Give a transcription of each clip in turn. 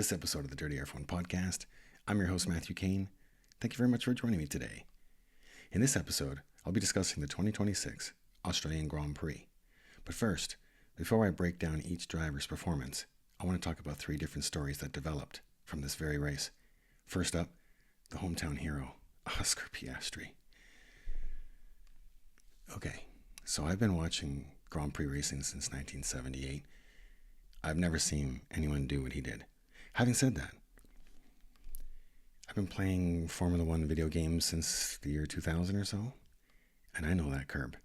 this episode of the Dirty F1 podcast. I'm your host, Matthew Kane. Thank you very much for joining me today. In this episode, I'll be discussing the 2026 Australian Grand Prix. But first, before I break down each driver's performance, I want to talk about three different stories that developed from this very race. First up, the hometown hero, Oscar Piastri. Okay, so I've been watching Grand Prix racing since 1978. I've never seen anyone do what he did. Having said that, I've been playing Formula One video games since the year 2000 or so, and I know that curb.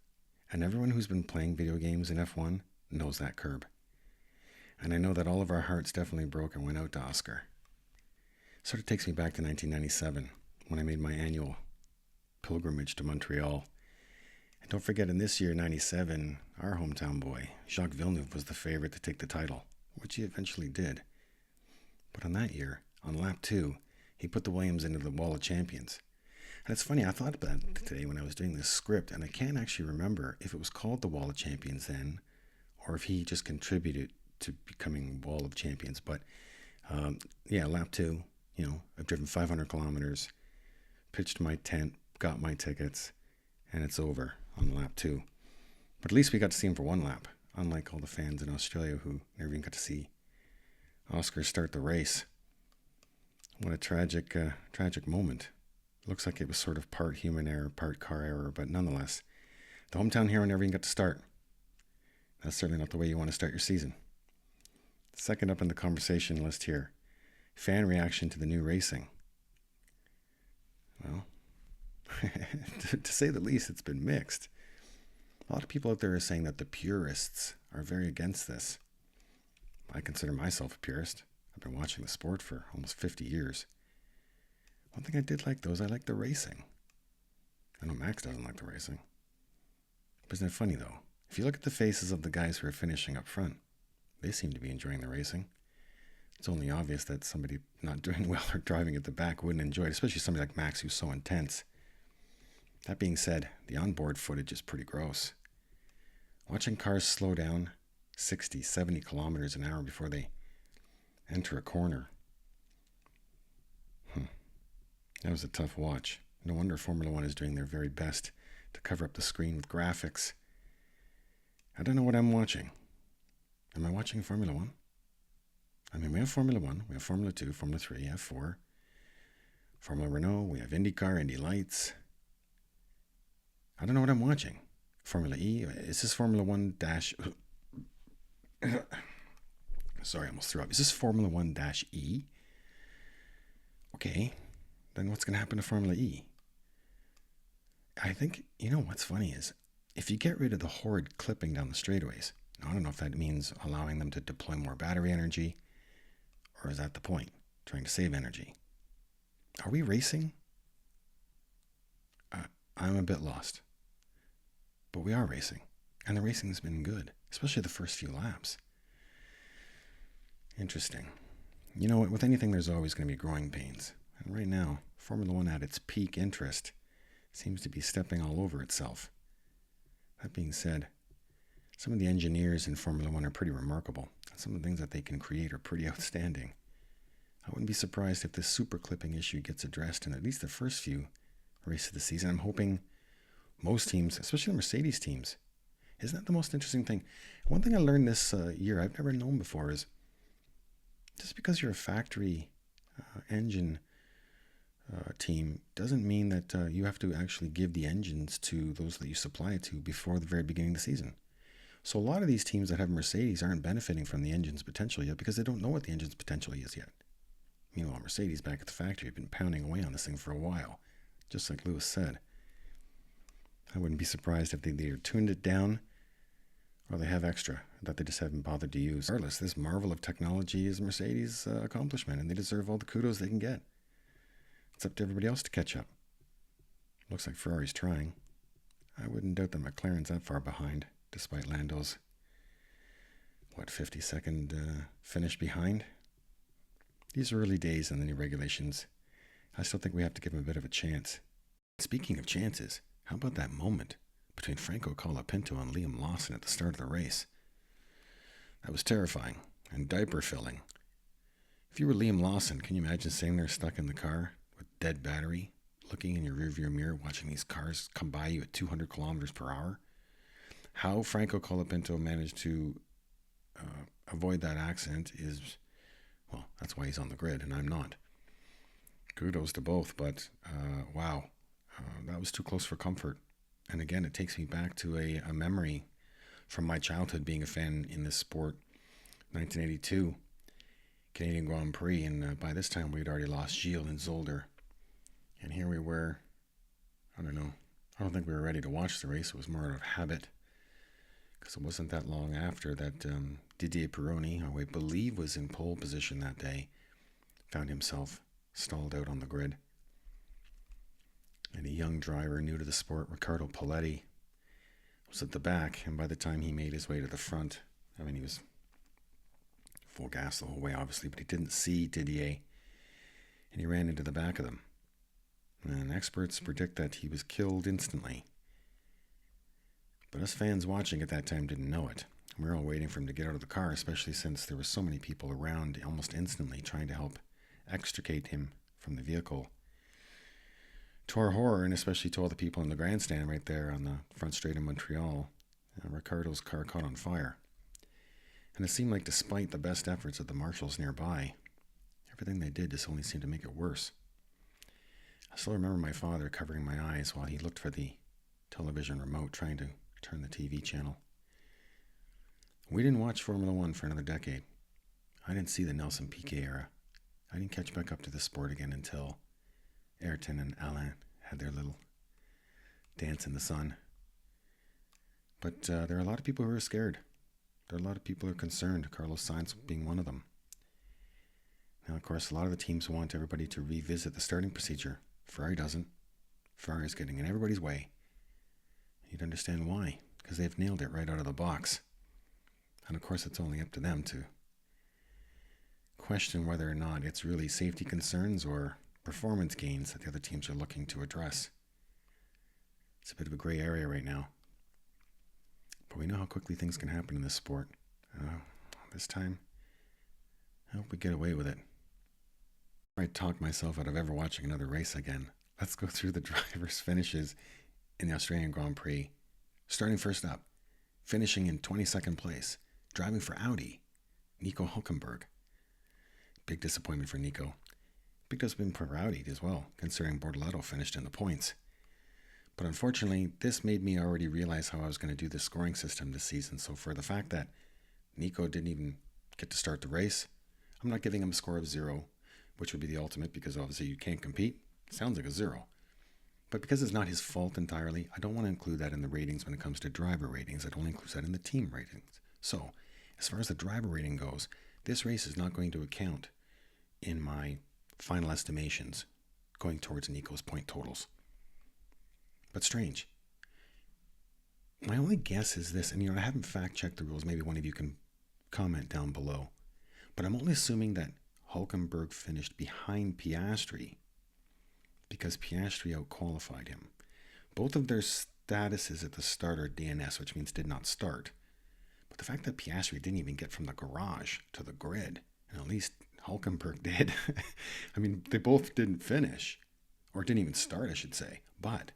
And everyone who's been playing video games in F1 knows that curb. And I know that all of our hearts definitely broke and went out to Oscar. Sort of takes me back to 1997, when I made my annual pilgrimage to Montreal. And don't forget, in this year, 97, our hometown boy, Jacques Villeneuve, was the favorite to take the title, which he eventually did. But on that year, on lap 2, he put the Williams into the Wall of Champions. And it's funny, I thought about it today when I was doing this script, and I can't actually remember if it was called the Wall of Champions then, or if he just contributed to becoming Wall of Champions. But lap 2, I've driven 500 kilometers, pitched my tent, got my tickets, and it's over on lap 2. But at least we got to see him for one lap, unlike all the fans in Australia who never even got to see Oscar start the race. What a tragic moment. Looks like it was sort of part human error, part car error, but nonetheless, the hometown hero never even got to start. That's certainly not the way you want to start your season. Second up in the conversation list here, fan reaction to the new racing. Well, to say the least, it's been mixed. A lot of people out there are saying that the purists are very against this. I consider myself a purist. I've been watching the sport for almost 50 years. One thing I did like, though, is I like the racing. I know Max doesn't like the racing. But isn't it funny, though? If you look at the faces of the guys who are finishing up front, they seem to be enjoying the racing. It's only obvious that somebody not doing well or driving at the back wouldn't enjoy it, especially somebody like Max who's so intense. That being said, the onboard footage is pretty gross. Watching cars slow down 60, 70 kilometers an hour before they enter a corner. That was a tough watch. No wonder Formula One is doing their very best to cover up the screen with graphics. I don't know what I'm watching. Am I watching Formula One? I mean, we have Formula One, we have Formula 2, Formula 3, F4, Formula Renault, we have IndyCar, Indy Lights. I don't know what I'm watching. Formula E, is this Formula 1 dash... Sorry, I almost threw up. Is this Formula 1 dash E? Okay, then what's going to happen to Formula E? I think, what's funny is, if you get rid of the horrid clipping down the straightaways, I don't know if that means allowing them to deploy more battery energy, or is that the point, trying to save energy? Are we racing? I'm a bit lost. But we are racing, and the racing's been good, especially the first few laps. Interesting. You know what, with anything there's always going to be growing pains. And right now, Formula One at its peak interest seems to be stepping all over itself. That being said, some of the engineers in Formula One are pretty remarkable, and some of the things that they can create are pretty outstanding. I wouldn't be surprised if this super clipping issue gets addressed in at least the first few races of the season. I'm hoping most teams, especially the Mercedes teams, isn't that the most interesting thing? One thing I learned this year I've never known before is just because you're a factory engine team doesn't mean that you have to actually give the engines to those that you supply it to before the very beginning of the season. So a lot of these teams that have Mercedes aren't benefiting from the engine's potential yet because they don't know what the engine's potential is yet. Meanwhile, Mercedes back at the factory have been pounding away on this thing for a while, just like Lewis said. I wouldn't be surprised if they either tuned it down or they have extra that they just haven't bothered to use. Regardless, this marvel of technology is Mercedes' accomplishment, and they deserve all the kudos they can get. It's up to everybody else to catch up. Looks like Ferrari's trying. I wouldn't doubt that McLaren's that far behind, despite Lando's, 50-second finish behind? These are early days in the new regulations. I still think we have to give them a bit of a chance. Speaking of chances, how about that moment between Franco Colapinto and Liam Lawson at the start of the race? That was terrifying and diaper filling. If you were Liam Lawson, can you imagine sitting there stuck in the car with dead battery, looking in your rearview mirror, watching these cars come by you at 200 kilometers per hour? How Franco Colapinto managed to avoid that accident is, well, that's why he's on the grid and I'm not. Kudos to both, but wow, that was too close for comfort. And again, it takes me back to a memory from my childhood being a fan in this sport. 1982, Canadian Grand Prix, and by this time we had already lost Gilles and Zolder. And here we were, I don't think we were ready to watch the race. It was more out of habit, because it wasn't that long after that Didier Pironi, who I believe was in pole position that day, found himself stalled out on the grid. And a young driver new to the sport, Riccardo Paletti, was at the back, and by the time he made his way to the front, he was full gas the whole way, obviously, but he didn't see Didier, and he ran into the back of them. And experts predict that he was killed instantly. But us fans watching at that time didn't know it. We were all waiting for him to get out of the car, especially since there were so many people around almost instantly trying to help extricate him from the vehicle. To our horror, and especially to all the people in the grandstand right there on the front straight in Montreal, Ricardo's car caught on fire. And it seemed like despite the best efforts of the marshals nearby, everything they did just only seemed to make it worse. I still remember my father covering my eyes while he looked for the television remote, trying to turn the TV channel. We didn't watch Formula One for another decade. I didn't see the Nelson Piquet era. I didn't catch back up to the sport again until Ayrton and Alain had their little dance in the sun. But there are a lot of people who are scared. There are a lot of people who are concerned, Carlos Sainz being one of them. Now, of course, a lot of the teams want everybody to revisit the starting procedure. Ferrari doesn't. Ferrari is getting in everybody's way. You'd understand why, because they've nailed it right out of the box. And of course, it's only up to them to question whether or not it's really safety concerns or performance gains that the other teams are looking to address. It's a bit of a gray area right now. But we know how quickly things can happen in this sport. This time, I hope we get away with it. I talk myself out of ever watching another race again. Let's go through the drivers' finishes in the Australian Grand Prix. Starting first up, finishing in 22nd place, driving for Audi, Nico Hülkenberg. Big disappointment for Nico. Big disappointment for Audi as well, considering Bortoleto finished in the points. But unfortunately, this made me already realize how I was going to do the scoring system this season. So for the fact that Nico didn't even get to start the race, I'm not giving him a score of 0, which would be the ultimate because obviously you can't compete. Sounds like a 0. But because it's not his fault entirely, I don't want to include that in the ratings when it comes to driver ratings. I'd only include that in the team ratings. So as far as the driver rating goes, this race is not going to account in my final estimations going towards Nico's point totals. But strange. My only guess is this, and I haven't fact-checked the rules. Maybe one of you can comment down below. But I'm only assuming that Hülkenberg finished behind Piastri because Piastri out-qualified him. Both of their statuses at the start are DNS, which means did not start. But the fact that Piastri didn't even get from the garage to the grid, and at least Hülkenberg did. They both didn't finish, or didn't even start, I should say. But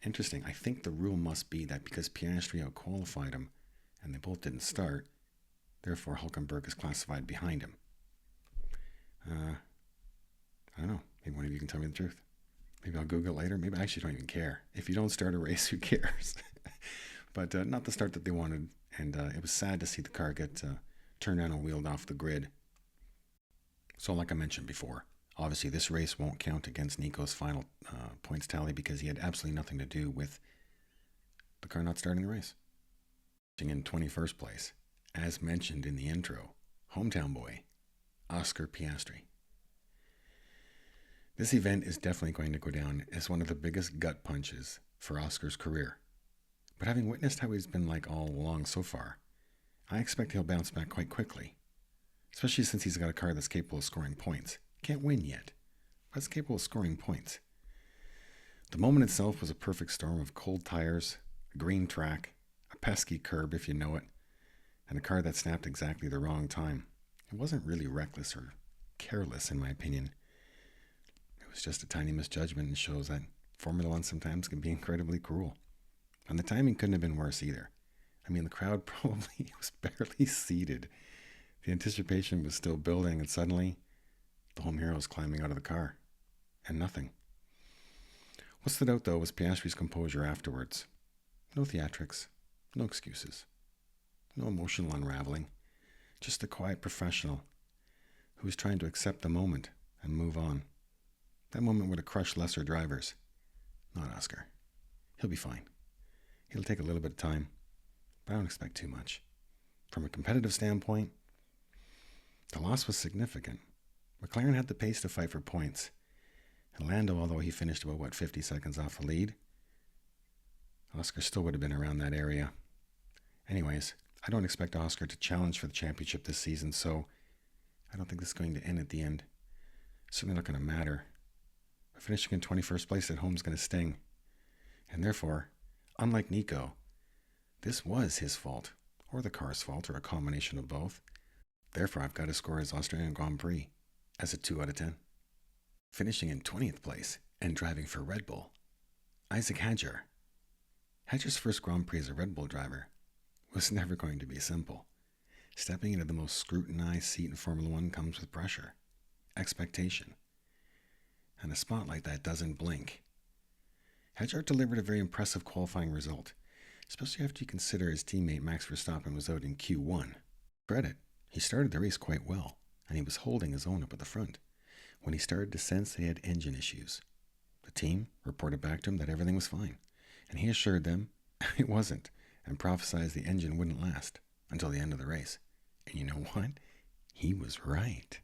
interesting. I think the rule must be that because Piastri out-qualified him and they both didn't start, therefore Hülkenberg is classified behind him. I don't know. Maybe one of you can tell me the truth. Maybe I'll Google it later. Maybe I actually don't even care. If you don't start a race, who cares? But not the start that they wanted. And it was sad to see the car get turned down and wheeled off the grid. So like I mentioned before, obviously this race won't count against Nico's final points tally because he had absolutely nothing to do with the car not starting the race. In 21st place, as mentioned in the intro, hometown boy, Oscar Piastri. This event is definitely going to go down as one of the biggest gut punches for Oscar's career. But having witnessed how he's been like all along so far, I expect he'll bounce back quite quickly. Especially since he's got a car that's capable of scoring points. Can't win yet, but it's capable of scoring points. The moment itself was a perfect storm of cold tires, a green track, a pesky curb if you know it, and a car that snapped exactly the wrong time. It wasn't really reckless or careless, in my opinion. It was just a tiny misjudgment and shows that Formula One sometimes can be incredibly cruel. And the timing couldn't have been worse either. I mean, the crowd probably was barely seated. The anticipation was still building, and suddenly, the home hero was climbing out of the car. And nothing. What stood out, though, was Piastri's composure afterwards. No theatrics, no excuses, no emotional unraveling. Just a quiet professional who was trying to accept the moment and move on. That moment would have crushed lesser drivers. Not Oscar. He'll be fine. It'll take a little bit of time, but I don't expect too much. From a competitive standpoint, the loss was significant. McLaren had the pace to fight for points. And Lando, although he finished about, 50 seconds off the lead, Oscar still would have been around that area. Anyways, I don't expect Oscar to challenge for the championship this season, so I don't think this is going to end at the end. It's certainly not going to matter. But finishing in 21st place at home is going to sting. And therefore, unlike Nico, this was his fault, or the car's fault, or a combination of both. Therefore, I've got to score his Australian Grand Prix as a 2 out of 10. Finishing in 20th place and driving for Red Bull, Isaac Hadjar. Hadjar's first Grand Prix as a Red Bull driver was never going to be simple. Stepping into the most scrutinized seat in Formula One comes with pressure, expectation, and a spotlight that doesn't blink. Hadjar delivered a very impressive qualifying result, especially after you consider his teammate Max Verstappen was out in Q1. Credit, he started the race quite well, and he was holding his own up at the front when he started to sense that he had engine issues. The team reported back to him that everything was fine, and he assured them it wasn't, and prophesied the engine wouldn't last until the end of the race. And you know what? He was right.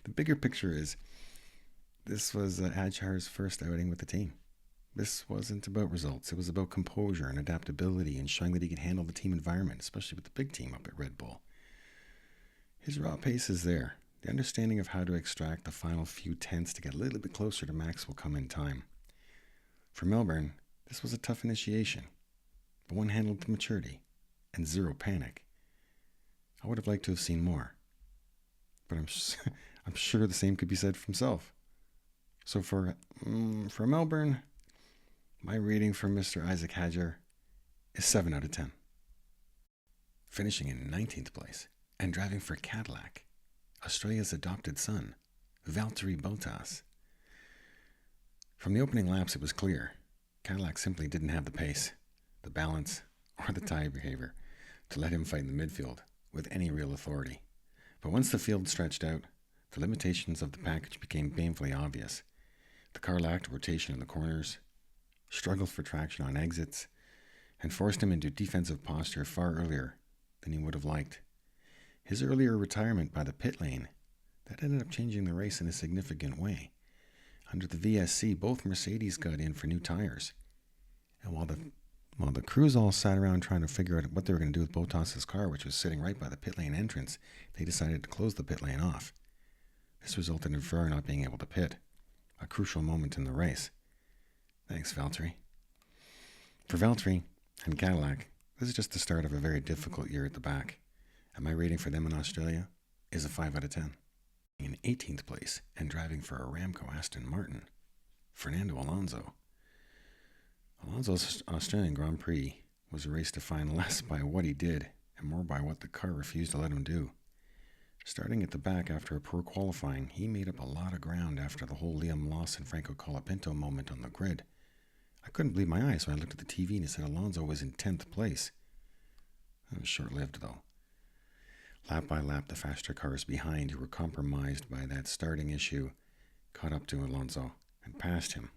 The bigger picture is, this was Hadjar's first outing with the team. This wasn't about results. It was about composure and adaptability and showing that he could handle the team environment, especially with the big team up at Red Bull. His raw pace is there. The understanding of how to extract the final few tenths to get a little bit closer to Max will come in time. For Melbourne, this was a tough initiation, but one handled with maturity and zero panic. I would have liked to have seen more, but I'm sure the same could be said for himself. So for Melbourne, my rating for Mr. Isaac Hadjar is 7 out of 10. Finishing in 19th place and driving for Cadillac, Australia's adopted son, Valtteri Bottas. From the opening laps, it was clear Cadillac simply didn't have the pace, the balance, or the tire behavior to let him fight in the midfield with any real authority. But once the field stretched out, the limitations of the package became painfully obvious. The car lacked rotation in the corners, struggled for traction on exits, and forced him into defensive posture far earlier than he would have liked. His earlier retirement by the pit lane, that ended up changing the race in a significant way. Under the VSC, both Mercedes got in for new tires. And while the crews all sat around trying to figure out what they were going to do with Bottas's car, which was sitting right by the pit lane entrance, they decided to close the pit lane off. This resulted in Ferrari not being able to pit, a crucial moment in the race. Thanks, Valtteri. For Valtteri and Cadillac, this is just the start of a very difficult year at the back, and my rating for them in Australia is a 5 out of 10. In 18th place and driving for Aramco Aston Martin, Fernando Alonso. Alonso's Australian Grand Prix was a race defined less by what he did and more by what the car refused to let him do. Starting at the back after a poor qualifying, he made up a lot of ground after the whole Liam Lawson Franco Colapinto moment on the grid. I couldn't believe my eyes when I looked at the TV and it said Alonso was in 10th place. That was short-lived, though. Lap by lap, the faster cars behind, who were compromised by that starting issue, caught up to Alonso and passed him.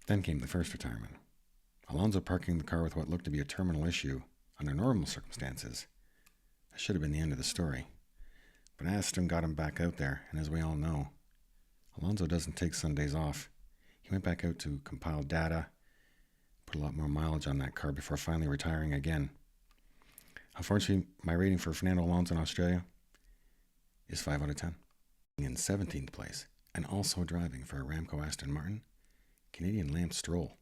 Then came the first retirement. Alonso parking the car with what looked to be a terminal issue under normal circumstances. That should have been the end of the story. But Aston got him back out there, and as we all know, Alonso doesn't take Sundays off. He went back out to compile data, put a lot more mileage on that car before finally retiring again. Unfortunately, my rating for Fernando Alonso in Australia is 5 out of 10. In 17th place, and also driving for Aramco Aston Martin, Canadian Lance Stroll.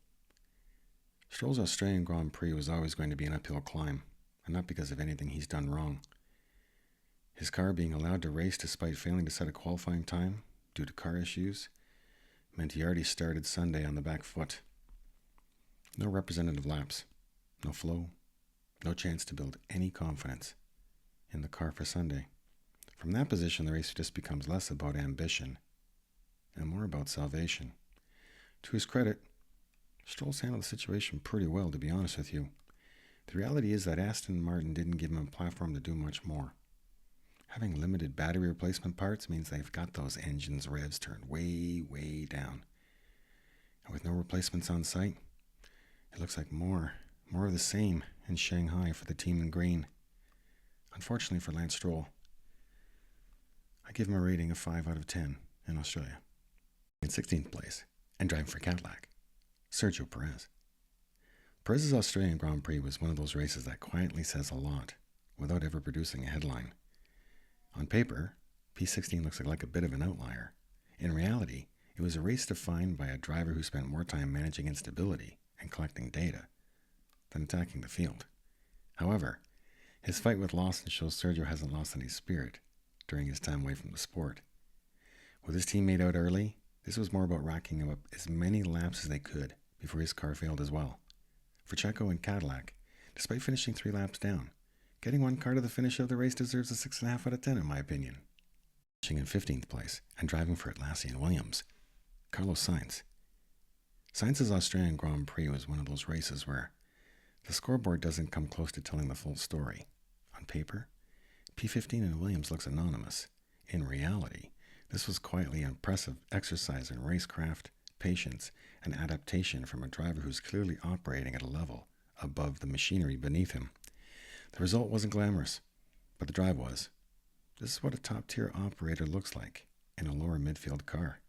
Stroll's Australian Grand Prix was always going to be an uphill climb, and not because of anything he's done wrong. His car being allowed to race despite failing to set a qualifying time due to car issues meant he already started Sunday on the back foot. No representative laps, no flow, no chance to build any confidence in the car for Sunday. From that position, the race just becomes less about ambition and more about salvation. To his credit, Stroll's handled the situation pretty well, to be honest with you. The reality is that Aston Martin didn't give him a platform to do much more. Having limited battery replacement parts means they've got those engines' revs turned way, way down. And with no replacements on site, it looks like more of the same in Shanghai for the team in green. Unfortunately for Lance Stroll, I give him a rating of 5 out of 10 in Australia. In 16th place, and driving for Cadillac, Sergio Perez. Perez's Australian Grand Prix was one of those races that quietly says a lot without ever producing a headline. On paper, P16 looks like a bit of an outlier. In reality, it was a race defined by a driver who spent more time managing instability and collecting data than attacking the field. However, his fight with Lawson shows Sergio hasn't lost any spirit during his time away from the sport. With his teammate out early, this was more about racking up as many laps as they could before his car failed as well. For Checo and Cadillac, despite finishing 3 laps down, getting one car to the finish of the race deserves a 6.5 out of 10 in my opinion. Finishing in 15th place and driving for Atlassian Williams, Carlos Sainz. Sainz's Australian Grand Prix was one of those races where the scoreboard doesn't come close to telling the full story. On paper, P15 in Williams looks anonymous. In reality, this was quietly impressive exercise in racecraft, patience, and adaptation from a driver who's clearly operating at a level above the machinery beneath him. The result wasn't glamorous, but the drive was. This is what a top-tier operator looks like in a lower midfield car.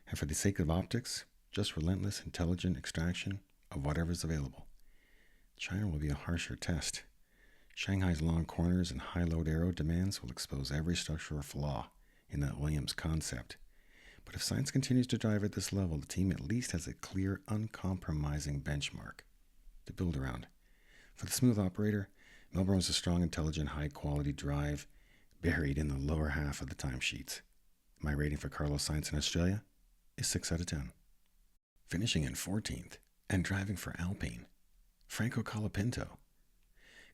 And for the sake of optics, just relentless, intelligent extraction of whatever's available. China will be a harsher test. Shanghai's long corners and high-load aero demands will expose every structural flaw in that Williams concept. But if Sainz continues to drive at this level, the team at least has a clear, uncompromising benchmark to build around. For the smooth operator, Melbourne was a strong, intelligent, high-quality drive buried in the lower half of the timesheets. My rating for Carlos Sainz in Australia is 6 out of 10. Finishing in 14th and driving for Alpine, Franco Colapinto.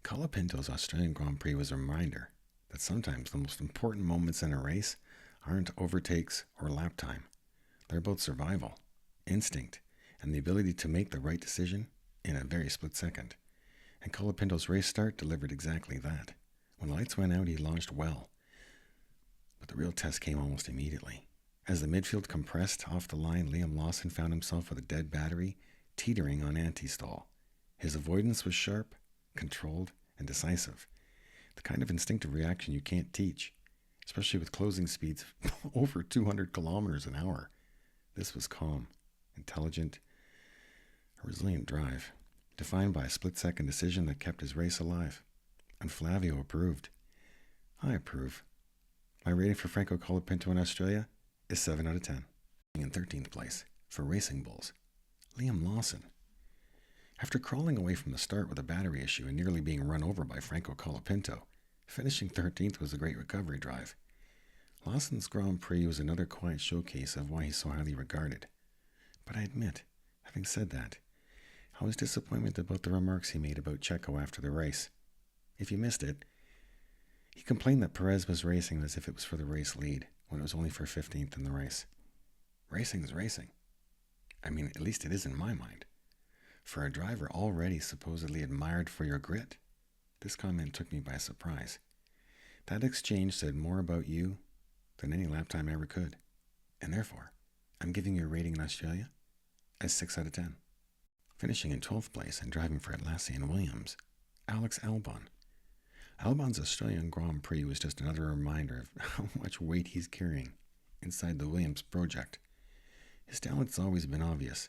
Colapinto's Australian Grand Prix was a reminder that sometimes the most important moments in a race aren't overtakes or lap time. They're about survival, instinct, and the ability to make the right decision in a very split second. And Colapinto's race start delivered exactly that. When the lights went out, he launched well. But the real test came almost immediately. As the midfield compressed off the line, Liam Lawson found himself with a dead battery, teetering on anti-stall. His avoidance was sharp, controlled, and decisive. The kind of instinctive reaction you can't teach, especially with closing speeds over 200 kilometers an hour. This was calm, intelligent, a resilient drive, defined by a split-second decision that kept his race alive. And Flavio approved. I approve. My rating for Franco Colapinto in Australia is 7 out of 10. In 13th place, for Racing Bulls, Liam Lawson. After crawling away from the start with a battery issue and nearly being run over by Franco Colapinto, finishing 13th was a great recovery drive. Lawson's Grand Prix was another quiet showcase of why he's so highly regarded. But I admit, having said that, I was disappointed about the remarks he made about Checo after the race. If you missed it, he complained that Perez was racing as if it was for the race lead, when it was only for 15th in the race. Racing is racing. I mean, at least it is in my mind. For a driver already supposedly admired for your grit, this comment took me by surprise. That exchange said more about you than any lap time ever could. And therefore, I'm giving you a rating in Australia as 6 out of 10. Finishing in 12th place and driving for Atlassian Williams, Alex Albon. Albon's Australian Grand Prix was just another reminder of how much weight he's carrying inside the Williams project. His talent's always been obvious.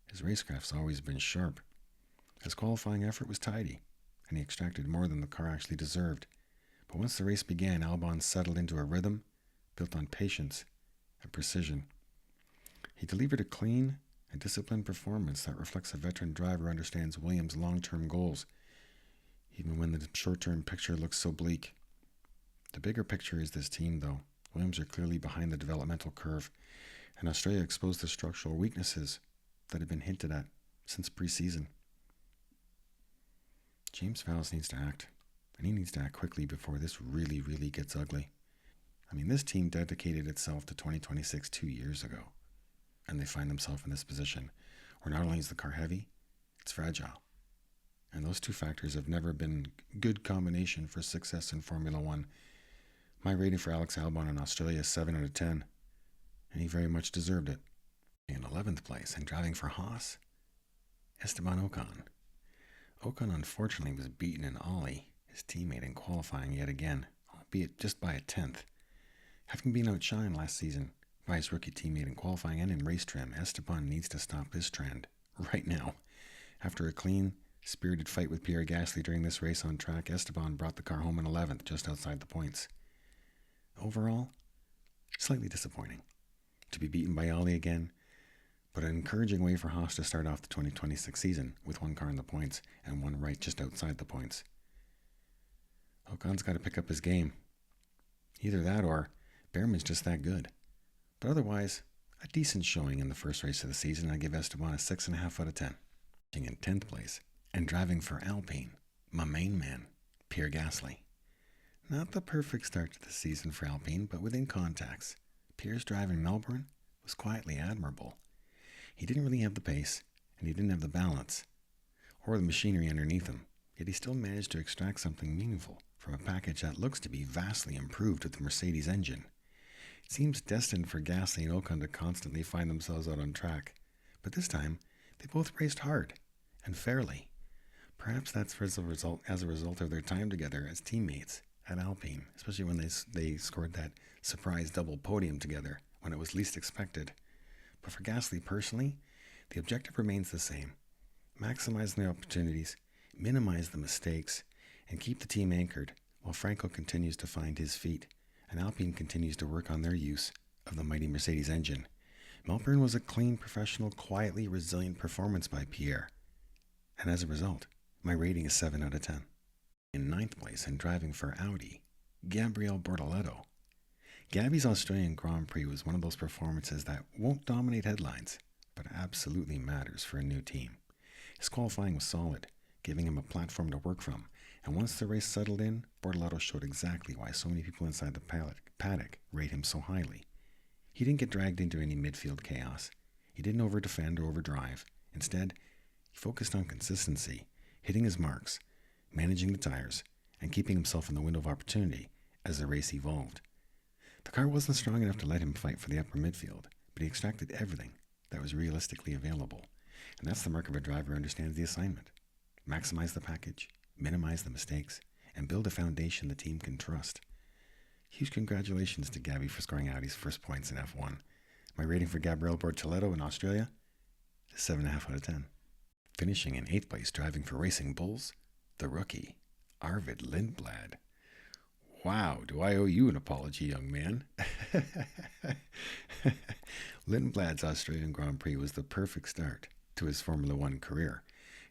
His racecraft's always been sharp. His qualifying effort was tidy, and he extracted more than the car actually deserved. But once the race began, Albon settled into a rhythm built on patience and precision. He delivered a clean and disciplined performance that reflects a veteran driver who understands Williams' long-term goals, even when the short-term picture looks so bleak. The bigger picture is this team, though. Williams are clearly behind the developmental curve, and Australia exposed the structural weaknesses that have been hinted at since pre-season. James Vowles needs to act, and he needs to act quickly before this really, really gets ugly. I mean, this team dedicated itself to 2026 2 years ago, and they find themselves in this position where not only is the car heavy, it's fragile. And those two factors have never been a good combination for success in Formula One. My rating for Alex Albon in Australia is 7 out of 10, and he very much deserved it. In 11th place and driving for Haas, Esteban Ocon. Ocon unfortunately was beaten in Ollie, his teammate, in qualifying yet again, albeit just by a tenth. Having been outshined last season by his rookie teammate in qualifying and in race trim, Esteban needs to stop this trend right now. After a clean, spirited fight with Pierre Gasly during this race on track, Esteban brought the car home in 11th, just outside the points. Overall, slightly disappointing to be beaten by Ollie again, but an encouraging way for Haas to start off the 2026 season with one car in the points and one right just outside the points. Ocon's got to pick up his game. Either that or Behrman's just that good. But otherwise, a decent showing in the first race of the season. I give Esteban a 6.5 out of 10. In 10th place and driving for Alpine, my main man, Pierre Gasly. Not the perfect start to the season for Alpine, but within context, Pierre's drive in Melbourne was quietly admirable. He didn't really have the pace, and he didn't have the balance, or the machinery underneath him, yet he still managed to extract something meaningful from a package that looks to be vastly improved with the Mercedes engine. It seems destined for Gasly and Ocon to constantly find themselves out on track, but this time, they both raced hard and fairly. Perhaps that's as a result of their time together as teammates at Alpine, especially when they scored that surprise double podium together when it was least expected. But for Gasly personally, the objective remains the same. Maximize the opportunities, minimize the mistakes, and keep the team anchored while Franco continues to find his feet and Alpine continues to work on their use of the mighty Mercedes engine. Melbourne was a clean, professional, quietly resilient performance by Pierre. And as a result, my rating is 7 out of 10. In 9th place and driving for Audi, Gabriel Bortoleto. Gabby's Australian Grand Prix was one of those performances that won't dominate headlines, but absolutely matters for a new team. His qualifying was solid, giving him a platform to work from, and once the race settled in, Bortoleto showed exactly why so many people inside the paddock rate him so highly. He didn't get dragged into any midfield chaos. He didn't overdefend or overdrive. Instead, he focused on consistency, hitting his marks, managing the tires, and keeping himself in the window of opportunity as the race evolved. The car wasn't strong enough to let him fight for the upper midfield, but he extracted everything that was realistically available. And that's the mark of a driver who understands the assignment. Maximize the package, minimize the mistakes, and build a foundation the team can trust. Huge congratulations to Gabby for scoring Audi's first points in F1. My rating for Gabriel Bortoleto in Australia is 7.5 out of 10. Finishing in 8th place, driving for Racing Bulls, the rookie, Arvid Lindblad. Wow, do I owe you an apology, young man? Lindblad's Australian Grand Prix was the perfect start to his Formula One career.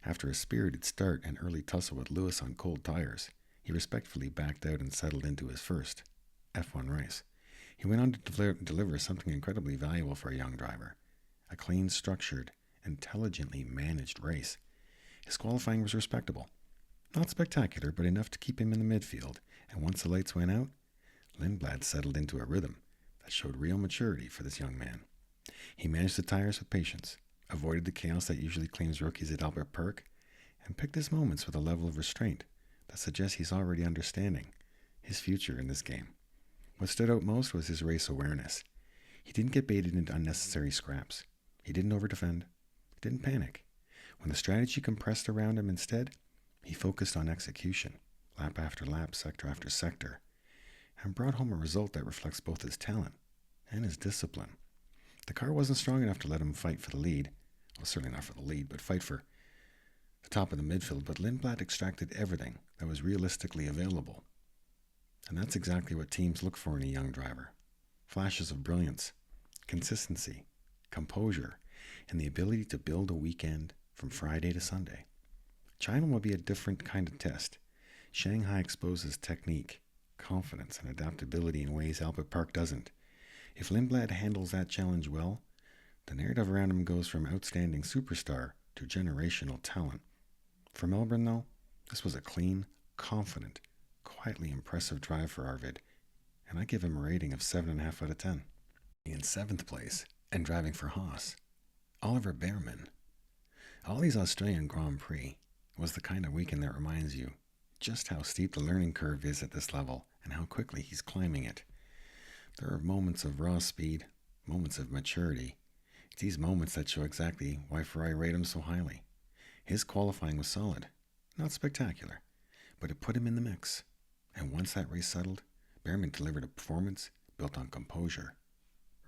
After a spirited start and early tussle with Lewis on cold tires, he respectfully backed out and settled into his first F1 race. He went on to deliver something incredibly valuable for a young driver, a clean, structured, intelligently managed race. His qualifying was respectable. Not spectacular, but enough to keep him in the midfield, and once the lights went out, Lindblad settled into a rhythm that showed real maturity for this young man. He managed the tires with patience, avoided the chaos that usually claims rookies at Albert Park, and picked his moments with a level of restraint that suggests he's already understanding his future in this game. What stood out most was his race awareness. He didn't get baited into unnecessary scraps. He didn't overdefend. He didn't panic. When the strategy compressed around him instead, he focused on execution, lap after lap, sector after sector, and brought home a result that reflects both his talent and his discipline. The car wasn't strong enough to let him fight for the lead. Well, certainly not for the lead, but fight for the top of the midfield. But Lindblad extracted everything that was realistically available. And that's exactly what teams look for in a young driver. Flashes of brilliance, consistency, composure, and the ability to build a weekend from Friday to Sunday. China will be a different kind of test. Shanghai exposes technique, confidence, and adaptability in ways Albert Park doesn't. If Lindblad handles that challenge well, the narrative around him goes from outstanding superstar to generational talent. For Melbourne, though, this was a clean, confident, quietly impressive drive for Arvid, and I give him a rating of 7.5 out of 10. In 7th place, and driving for Haas, Oliver Bearman. Ollie's Australian Grand Prix was the kind of weekend that reminds you just how steep the learning curve is at this level and how quickly he's climbing it. There are moments of raw speed, moments of maturity. It's these moments that show exactly why Ferrari rate him so highly. His qualifying was solid, not spectacular, but it put him in the mix. And once that race settled, Bearman delivered a performance built on composure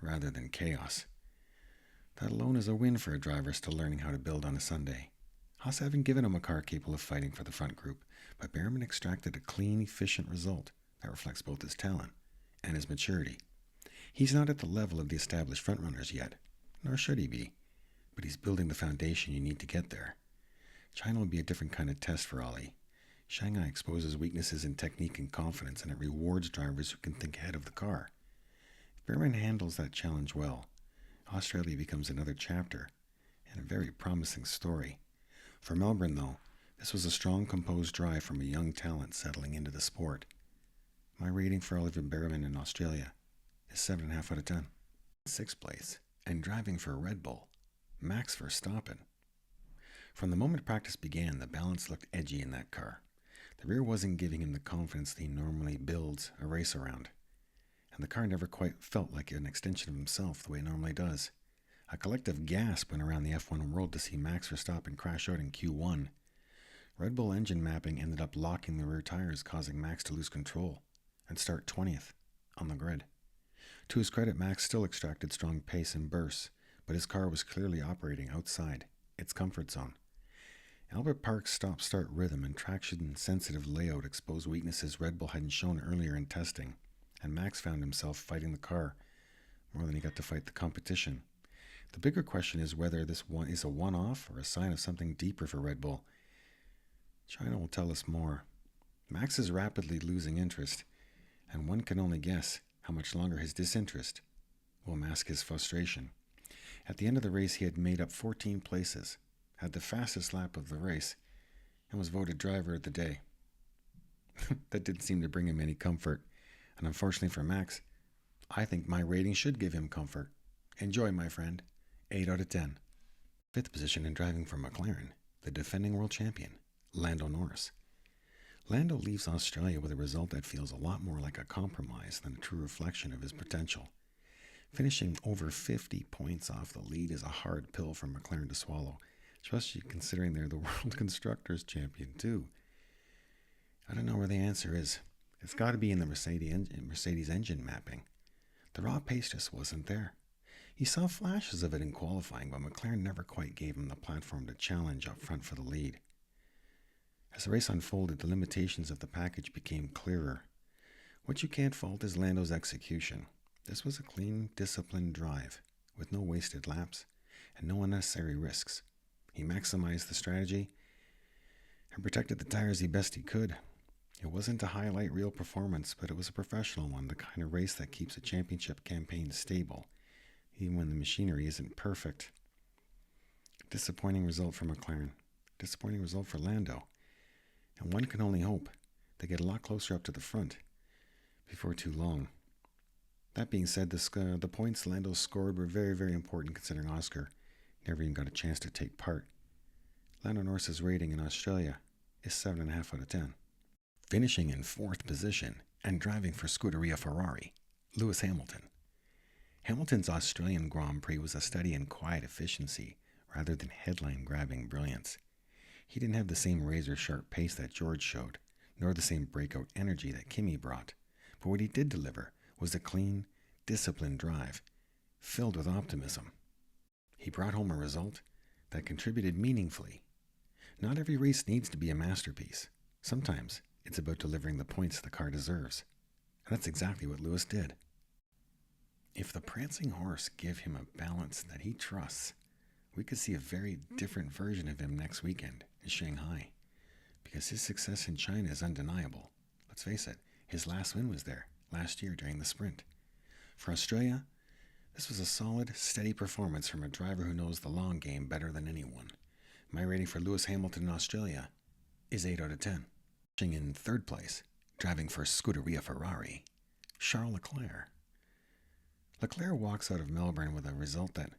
rather than chaos. That alone is a win for a driver still learning how to build on a Sunday. Haas haven't given him a car capable of fighting for the front group, but Bearman extracted a clean, efficient result that reflects both his talent and his maturity. He's not at the level of the established frontrunners yet, nor should he be, but he's building the foundation you need to get there. China will be a different kind of test for Ollie. Shanghai exposes weaknesses in technique and confidence, and it rewards drivers who can think ahead of the car. If Bearman handles that challenge well, Australia becomes another chapter and a very promising story. For Melbourne, though, this was a strong, composed drive from a young talent settling into the sport. My rating for Oliver Bearman in Australia is 7.5 out of 10. 6th place, and driving for Red Bull, Max Verstappen. From the moment practice began, the balance looked edgy in that car. The rear wasn't giving him the confidence that he normally builds a race around, and the car never quite felt like an extension of himself the way it normally does. A collective gasp went around the F1 world to see Max Verstappen crash out in Q1. Red Bull engine mapping ended up locking the rear tires, causing Max to lose control and start 20th on the grid. To his credit, Max still extracted strong pace and bursts, but his car was clearly operating outside its comfort zone. Albert Park's stop-start rhythm and traction-sensitive layout exposed weaknesses Red Bull hadn't shown earlier in testing, and Max found himself fighting the car more than he got to fight the competition. The bigger question is whether this one is a one-off or a sign of something deeper for Red Bull. China will tell us more. Max is rapidly losing interest, and one can only guess how much longer his disinterest will mask his frustration. At the end of the race, he had made up 14 places, had the fastest lap of the race, and was voted driver of the day. That didn't seem to bring him any comfort, and unfortunately for Max, I think my rating should give him comfort. Enjoy, my friend. 8 out of 10. 5th position in driving for McLaren, the defending world champion, Lando Norris. Lando leaves Australia with a result that feels a lot more like a compromise than a true reflection of his potential. Finishing over 50 points off the lead is a hard pill for McLaren to swallow, especially considering they're the World Constructors Champion too. I don't know where the answer is. It's got to be in the Mercedes engine mapping. The raw pace just wasn't there. He saw flashes of it in qualifying, but McLaren never quite gave him the platform to challenge up front for the lead. As the race unfolded, the limitations of the package became clearer. What you can't fault is Lando's execution. This was a clean, disciplined drive, with no wasted laps and no unnecessary risks. He maximized the strategy and protected the tires the best he could. It wasn't to highlight real performance, but it was a professional one, the kind of race that keeps a championship campaign stable, even when the machinery isn't perfect. Disappointing result for McLaren. Disappointing result for Lando. And one can only hope they get a lot closer up to the front before too long. That being said, the points Lando scored were very, very important considering Oscar never even got a chance to take part. Lando Norris's rating in Australia is 7.5 out of 10. Finishing in 4th position and driving for Scuderia Ferrari, Lewis Hamilton. Hamilton's Australian Grand Prix was a study in quiet efficiency rather than headline-grabbing brilliance. He didn't have the same razor-sharp pace that George showed, nor the same breakout energy that Kimi brought. But what he did deliver was a clean, disciplined drive, filled with optimism. He brought home a result that contributed meaningfully. Not every race needs to be a masterpiece. Sometimes it's about delivering the points the car deserves. And that's exactly what Lewis did. If the prancing horse give him a balance that he trusts, we could see a very different version of him next weekend in Shanghai, because his success in China is undeniable. Let's face it, His last win was there, last year during the sprint. For Australia, this was a solid, steady performance from a driver who knows the long game better than anyone. My rating for Lewis Hamilton in Australia is 8 out of 10. In third place, driving for Scuderia Ferrari, Charles Leclerc. Leclerc walks out of Melbourne with a result that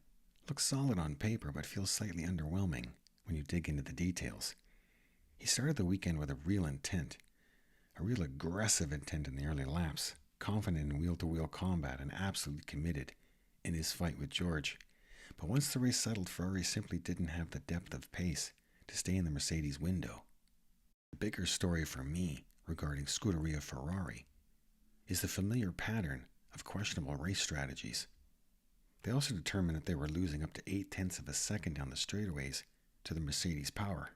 looks solid on paper but feels slightly underwhelming when you dig into the details. He started the weekend with a real intent, a real aggressive intent in the early laps, confident in wheel-to-wheel combat and absolutely committed in his fight with George. But once the race settled, Ferrari simply didn't have the depth of pace to stay in the Mercedes window. The bigger story for me regarding Scuderia Ferrari is the familiar pattern of questionable race strategies. They also determined that they were losing up to 0.8 of a second down the straightaways to the Mercedes power.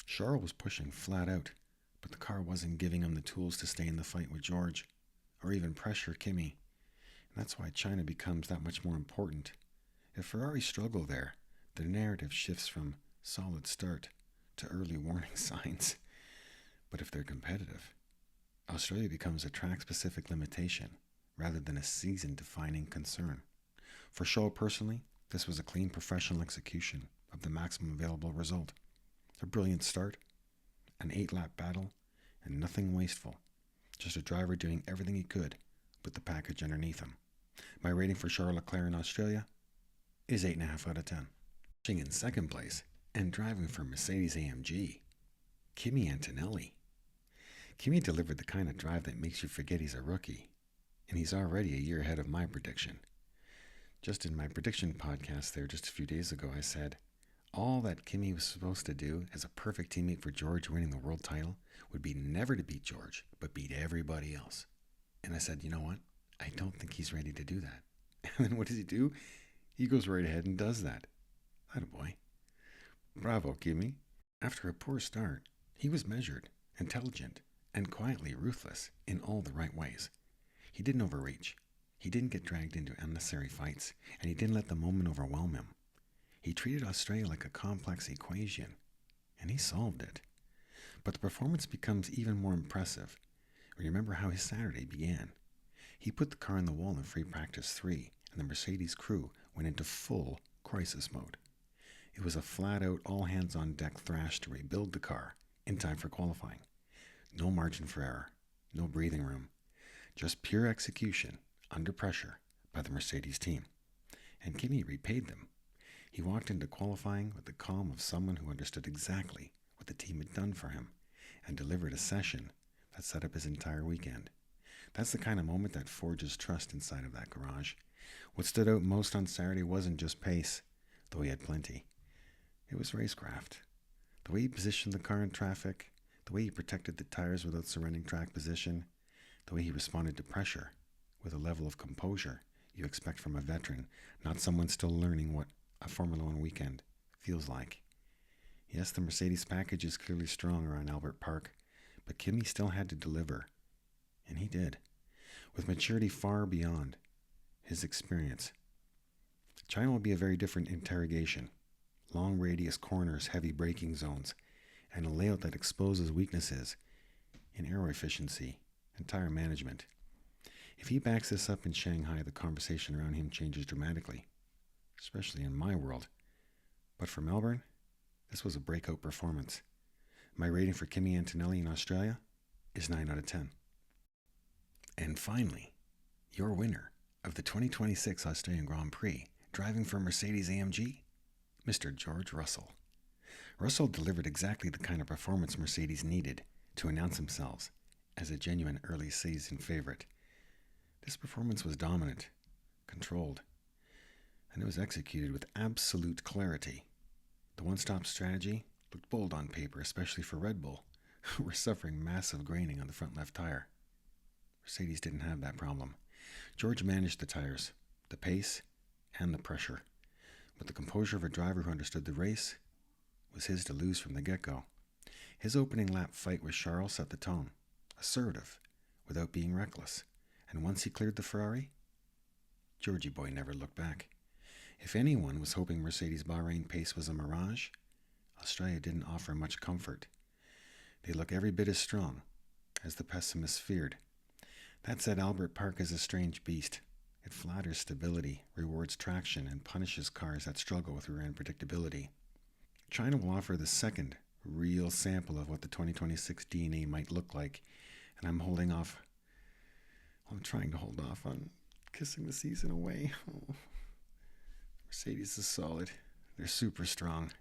Charles was pushing flat out, but the car wasn't giving him the tools to stay in the fight with George, or even pressure Kimi. And that's why China becomes that much more important. If Ferrari struggle there, the narrative shifts from solid start to early warning signs. But if they're competitive, Australia becomes a track-specific limitation rather than a season-defining concern. For Charles personally, this was a clean professional execution of the maximum available result. A brilliant start, an 8-lap battle, and nothing wasteful. Just a driver doing everything he could with the package underneath him. My rating for Charles Leclerc in Australia is 8.5 out of 10. In second place and driving for Mercedes-AMG, Kimi Antonelli. Kimi delivered the kind of drive that makes you forget he's a rookie, and he's already a year ahead of my prediction. Just in my prediction podcast there just a few days ago, I said, all that Kimi was supposed to do as a perfect teammate for George winning the world title would be never to beat George, but beat everybody else. And I said, you know what? I don't think he's ready to do that. And then what does he do? He goes right ahead and does that. Attaboy. Bravo, Kimi. After a poor start, he was measured, intelligent, and quietly ruthless in all the right ways. He didn't overreach. He didn't get dragged into unnecessary fights, and he didn't let the moment overwhelm him. He treated Australia like a complex equation, and he solved it. But the performance becomes even more impressive when you remember how his Saturday began. He put the car on the wall in free practice 3, and the Mercedes crew went into full crisis mode. It was a flat-out, all-hands-on-deck thrash to rebuild the car in time for qualifying. No margin for error, no breathing room, just pure execution under pressure by the Mercedes team. And Kimi repaid them. He walked into qualifying with the calm of someone who understood exactly what the team had done for him and delivered a session that set up his entire weekend. That's the kind of moment that forges trust inside of that garage. What stood out most on Saturday wasn't just pace, though he had plenty. It was racecraft. The way he positioned the car in traffic, the way he protected the tires without surrendering track position, the way he responded to pressure with a level of composure you expect from a veteran, not someone still learning what a Formula One weekend feels like. Yes, the Mercedes package is clearly strong around Albert Park, but Kimi still had to deliver, and he did, with maturity far beyond his experience. China will be a very different interrogation. Long radius corners, heavy braking zones, and a layout that exposes weaknesses in aero efficiency and tire management. If he backs this up in Shanghai, the conversation around him changes dramatically, especially in my world. But for Melbourne, this was a breakout performance. My rating for Kimi Antonelli in Australia is 9 out of 10. And finally, your winner of the 2026 Australian Grand Prix, driving for Mercedes-AMG, Mr. George Russell. Russell delivered exactly the kind of performance Mercedes needed to announce themselves as a genuine early season favorite. This performance was dominant, controlled, and it was executed with absolute clarity. The one-stop strategy looked bold on paper, especially for Red Bull, who were suffering massive graining on the front left tire. Mercedes didn't have that problem. George managed the tires, the pace, and the pressure. With the composure of a driver who understood the race, it was his to lose from the get-go. His opening lap fight with Charles set the tone, assertive, without being reckless. And once he cleared the Ferrari, Georgie boy never looked back. If anyone was hoping Mercedes' Bahrain pace was a mirage, Australia didn't offer much comfort. They look every bit as strong as the pessimists feared. That said, Albert Park is a strange beast. It flatters stability, rewards traction, and punishes cars that struggle with rear unpredictability. China will offer the second real sample of what the 2026 DNA might look like, and I'm holding off. I'm trying to hold off on kissing the season away. Oh. Mercedes is solid. They're super strong.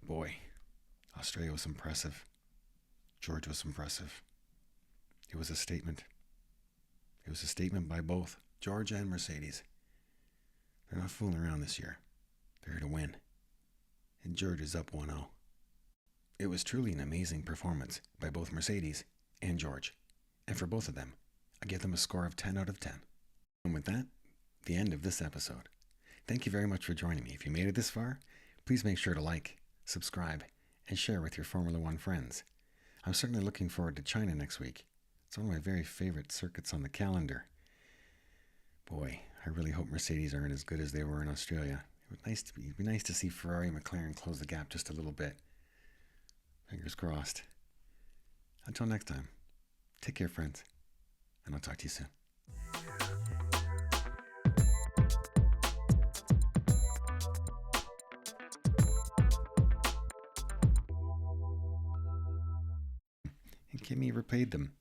Boy, Australia was impressive. George was impressive. It was a statement. It was a statement by both George and Mercedes. They're not fooling around this year. They're here to win. And George is up 1-0. It was truly an amazing performance by both Mercedes and George. And for both of them, I give them a score of 10 out of 10. And with that, the end of this episode. Thank you very much for joining me. If you made it this far, please make sure to like, subscribe, and share with your Formula One friends. I'm certainly looking forward to China next week. It's one of my very favorite circuits on the calendar. Boy, I really hope Mercedes aren't as good as they were in Australia. It'd be nice to see Ferrari and McLaren close the gap just a little bit. Fingers crossed. Until next time, take care, friends, and I'll talk to you soon. And Kimi repaid them.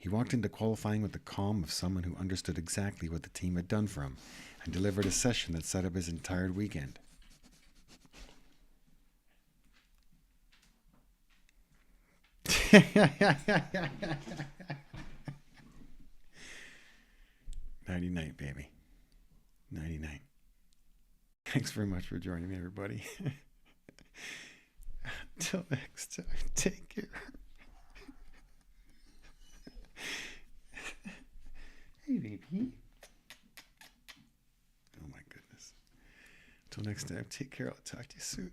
He walked into qualifying with the calm of someone who understood exactly what the team had done for him and delivered a session that set up his entire weekend. Nighty-night, baby. Nighty-night. Thanks very much for joining me, everybody. Until next time, take care. Hey, baby. Oh, my goodness. Until next time, take care. I'll talk to you soon.